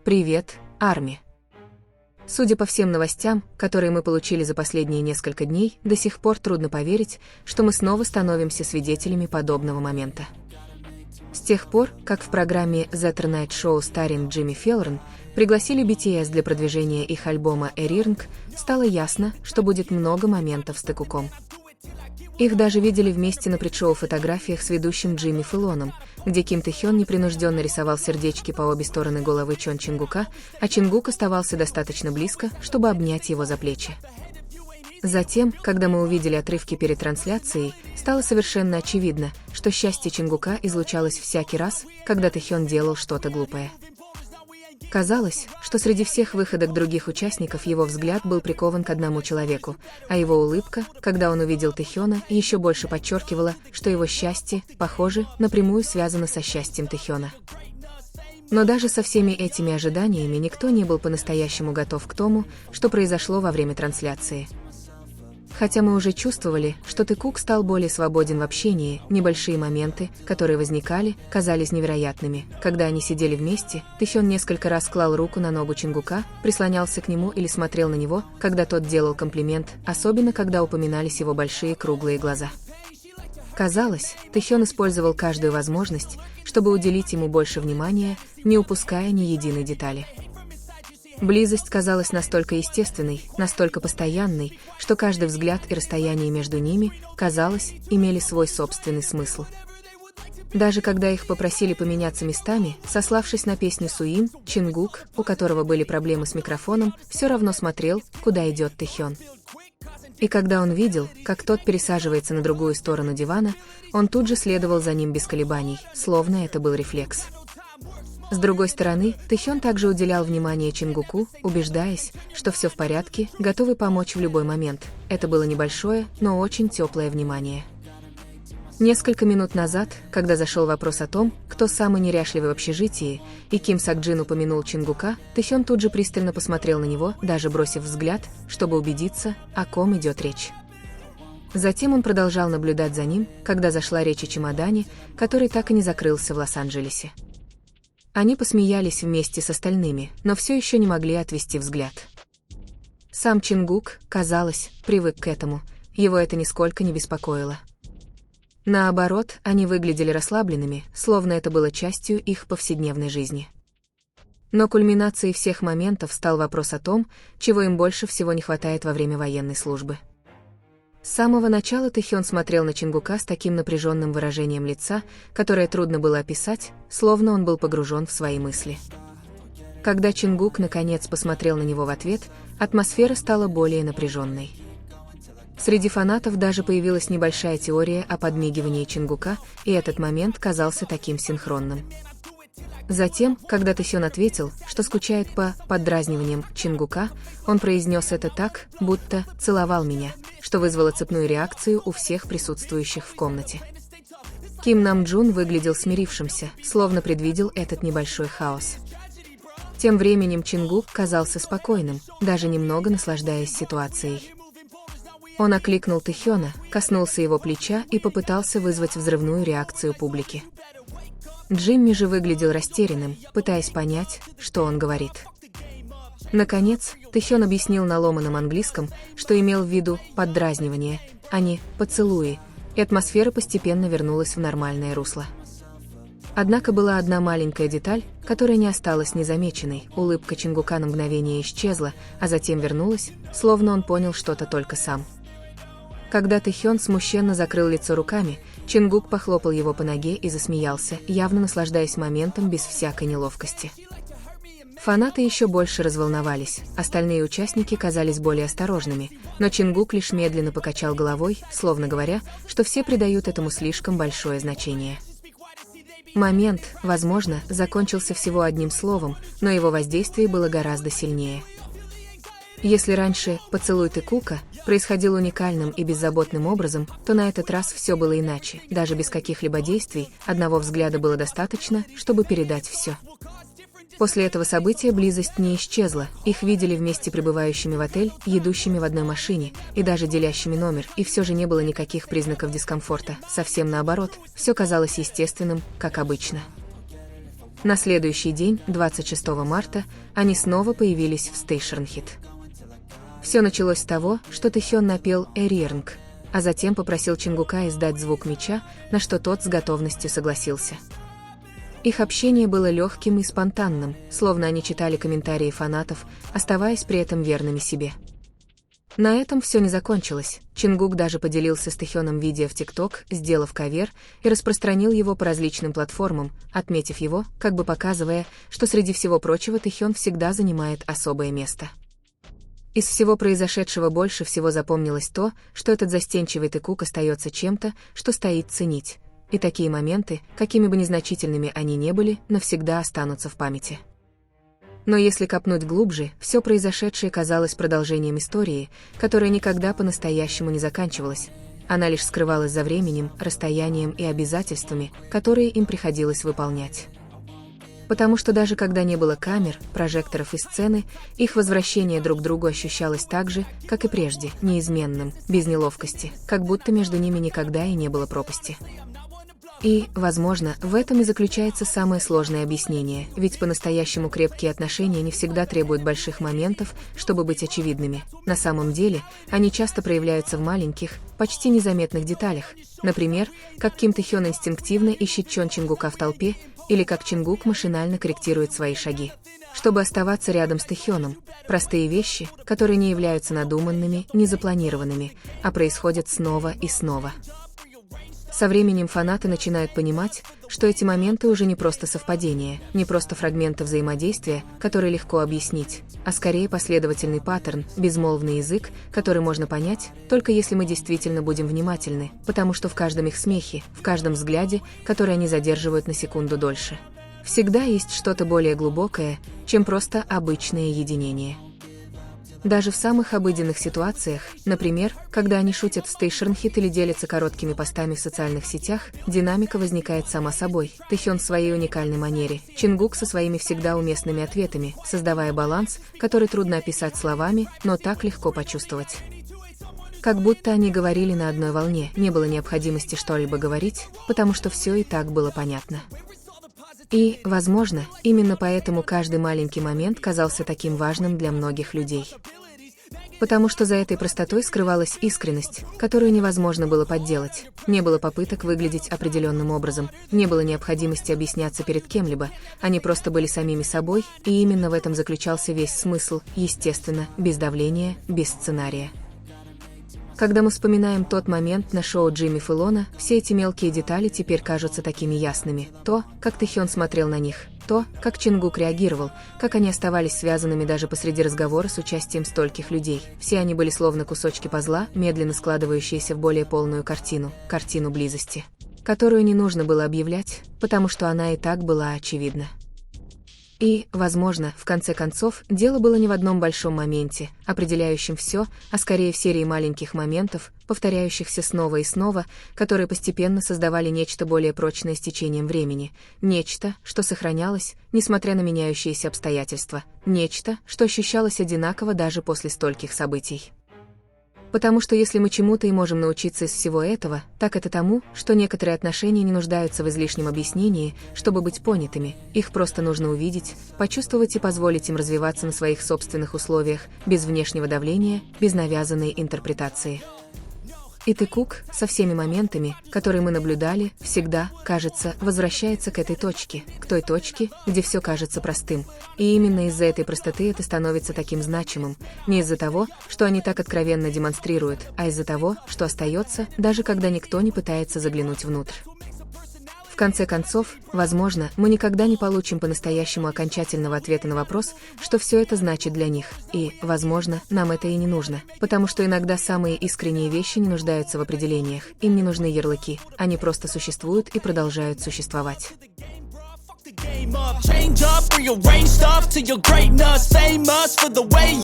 Привет, Арми. Судя по всем новостям, которые мы получили за последние несколько дней, до сих пор трудно поверить, что мы снова становимся свидетелями подобного момента. С тех пор, как в программе The Tonight Show starring Джимми Феллон пригласили BTS для продвижения их альбома Earring, стало ясно, что будет много моментов с Тэкуком. Их даже видели вместе на предшоу фотографиях с ведущим Джимми Фэллоном, где Ким Тэхён непринужденно рисовал сердечки по обе стороны головы Чон Чингука, а Чингук оставался достаточно близко, чтобы обнять его за плечи. Затем, когда мы увидели отрывки перед трансляцией, стало совершенно очевидно, что счастье Чингука излучалось всякий раз, когда Тэхён делал что-то глупое. Казалось, что среди всех выходок других участников его взгляд был прикован к одному человеку, а его улыбка, когда он увидел Тэхёна, еще больше подчеркивала, что его счастье, похоже, напрямую связано со счастьем Тэхёна. Но даже со всеми этими ожиданиями никто не был по-настоящему готов к тому, что произошло во время трансляции. Хотя мы уже чувствовали, что Тэкук стал более свободен в общении, небольшие моменты, которые возникали, казались невероятными. Когда они сидели вместе, Тэхён несколько раз клал руку на ногу Чингука, прислонялся к нему или смотрел на него, когда тот делал комплимент, особенно когда упоминались его большие круглые глаза. Казалось, Тэхён использовал каждую возможность, чтобы уделить ему больше внимания, не упуская ни единой детали. Близость казалась настолько естественной, настолько постоянной, что каждый взгляд и расстояние между ними, казалось, имели свой собственный смысл. Даже когда их попросили поменяться местами, сославшись на песню Суин, Чингук, у которого были проблемы с микрофоном, все равно смотрел, куда идет Тэхён. И когда он видел, как тот пересаживается на другую сторону дивана, он тут же следовал за ним без колебаний, словно это был рефлекс. С другой стороны, Тэхён также уделял внимание Чингуку, убеждаясь, что все в порядке, готовый помочь в любой момент. Это было небольшое, но очень теплое внимание. Несколько минут назад, когда зашел вопрос о том, кто самый неряшливый в общежитии, и Ким Сакджин упомянул Чингука, Тэхён тут же пристально посмотрел на него, даже бросив взгляд, чтобы убедиться, о ком идет речь. Затем он продолжал наблюдать за ним, когда зашла речь о чемодане, который так и не закрылся в Лос-Анджелесе. Они посмеялись вместе с остальными, но все еще не могли отвести взгляд. Сам Чингук, казалось, привык к этому, его это нисколько не беспокоило. Наоборот, они выглядели расслабленными, словно это было частью их повседневной жизни. Но кульминацией всех моментов стал вопрос о том, чего им больше всего не хватает во время военной службы. С самого начала Тэхён смотрел на Чингука с таким напряженным выражением лица, которое трудно было описать, словно он был погружен в свои мысли. Когда Чингук наконец посмотрел на него в ответ, атмосфера стала более напряженной. Среди фанатов даже появилась небольшая теория о подмигивании Чингука, и этот момент казался таким синхронным. Затем, когда Тэхён ответил, что скучает по поддразниваниям Чингука, он произнес это так, будто «целовал меня», что вызвало цепную реакцию у всех присутствующих в комнате. Ким Намджун выглядел смирившимся, словно предвидел этот небольшой хаос. Тем временем Чингук казался спокойным, даже немного наслаждаясь ситуацией. Он окликнул Тэхёна, коснулся его плеча и попытался вызвать взрывную реакцию публики. Джимми же выглядел растерянным, пытаясь понять, что он говорит. Наконец, Тэхён объяснил на ломаном английском, что имел в виду поддразнивание, а не поцелуи, и атмосфера постепенно вернулась в нормальное русло. Однако была одна маленькая деталь, которая не осталась незамеченной. Улыбка Чингука на мгновение исчезла, а затем вернулась, словно он понял что-то только сам. Когда Тэхён смущенно закрыл лицо руками, Чингук похлопал его по ноге и засмеялся, явно наслаждаясь моментом без всякой неловкости. Фанаты еще больше разволновались, остальные участники казались более осторожными, но Чингук лишь медленно покачал головой, словно говоря, что все придают этому слишком большое значение. Момент, возможно, закончился всего одним словом, но его воздействие было гораздо сильнее. Если раньше поцелуй Тэкука происходил уникальным и беззаботным образом, то на этот раз все было иначе. Даже без каких-либо действий, одного взгляда было достаточно, чтобы передать все. После этого события близость не исчезла, их видели вместе прибывающими в отель, едущими в одной машине и даже делящими номер, и все же не было никаких признаков дискомфорта, совсем наоборот, все казалось естественным, как обычно. На следующий день, 26 марта, они снова появились в Стейшернхит. Все началось с того, что Тэхён напел «Эрирнг», а затем попросил Чингука издать звук меча, на что тот с готовностью согласился. Их общение было легким и спонтанным, словно они читали комментарии фанатов, оставаясь при этом верными себе. На этом все не закончилось. Чингук даже поделился с Тэхёном видео в ТикТок, сделав кавер, и распространил его по различным платформам, отметив его, как бы показывая, что среди всего прочего Тэхён всегда занимает особое место. Из всего произошедшего больше всего запомнилось то, что этот застенчивый Тэкук остается чем-то, что стоит ценить. И такие моменты, какими бы незначительными они ни были, навсегда останутся в памяти. Но если копнуть глубже, все произошедшее казалось продолжением истории, которая никогда по-настоящему не заканчивалась. Она лишь скрывалась за временем, расстоянием и обязательствами, которые им приходилось выполнять. Потому что даже когда не было камер, прожекторов и сцены, их возвращение друг к другу ощущалось так же, как и прежде, неизменным, без неловкости, как будто между ними никогда и не было пропасти. И, возможно, в этом и заключается самое сложное объяснение, ведь по-настоящему крепкие отношения не всегда требуют больших моментов, чтобы быть очевидными. На самом деле, они часто проявляются в маленьких, почти незаметных деталях. Например, как Ким Тэхён инстинктивно ищет Чон Чингука в толпе, или как Чингук машинально корректирует свои шаги, чтобы оставаться рядом с Тэхёном. Простые вещи, которые не являются надуманными, незапланированными, а происходят снова и снова. Со временем фанаты начинают понимать, что эти моменты уже не просто совпадения, не просто фрагменты взаимодействия, которые легко объяснить, а скорее последовательный паттерн, безмолвный язык, который можно понять, только если мы действительно будем внимательны, потому что в каждом их смехе, в каждом взгляде, который они задерживают на секунду дольше, всегда есть что-то более глубокое, чем просто обычное единение. Даже в самых обыденных ситуациях, например, когда они шутят в Стейшернхит или делятся короткими постами в социальных сетях, динамика возникает сама собой. Тэхён в своей уникальной манере, Чингук со своими всегда уместными ответами, создавая баланс, который трудно описать словами, но так легко почувствовать. Как будто они говорили на одной волне, не было необходимости что-либо говорить, потому что все и так было понятно. И, возможно, именно поэтому каждый маленький момент казался таким важным для многих людей. Потому что за этой простотой скрывалась искренность, которую невозможно было подделать. Не было попыток выглядеть определенным образом, не было необходимости объясняться перед кем-либо, они просто были самими собой, и именно в этом заключался весь смысл, естественно, без давления, без сценария. Когда мы вспоминаем тот момент на шоу Джимми Фэллона, все эти мелкие детали теперь кажутся такими ясными. То, как Тэхён смотрел на них, то, как Чингук реагировал, как они оставались связанными даже посреди разговора с участием стольких людей. Все они были словно кусочки пазла, медленно складывающиеся в более полную картину близости, которую не нужно было объявлять, потому что она и так была очевидна. И, возможно, в конце концов, дело было не в одном большом моменте, определяющем все, а скорее в серии маленьких моментов, повторяющихся снова и снова, которые постепенно создавали нечто более прочное с течением времени, нечто, что сохранялось, несмотря на меняющиеся обстоятельства, нечто, что ощущалось одинаково даже после стольких событий. Потому что если мы чему-то и можем научиться из всего этого, так это тому, что некоторые отношения не нуждаются в излишнем объяснении, чтобы быть понятыми, их просто нужно увидеть, почувствовать и позволить им развиваться на своих собственных условиях, без внешнего давления, без навязанной интерпретации. И Тэкук, со всеми моментами, которые мы наблюдали, всегда, кажется, возвращается к этой точке, к той точке, где все кажется простым. И именно из-за этой простоты это становится таким значимым, не из-за того, что они так откровенно демонстрируют, а из-за того, что остается, даже когда никто не пытается заглянуть внутрь. В конце концов, возможно, мы никогда не получим по-настоящему окончательного ответа на вопрос, что все это значит для них, и, возможно, нам это и не нужно, потому что иногда самые искренние вещи не нуждаются в определениях, им не нужны ярлыки, они просто существуют и продолжают существовать.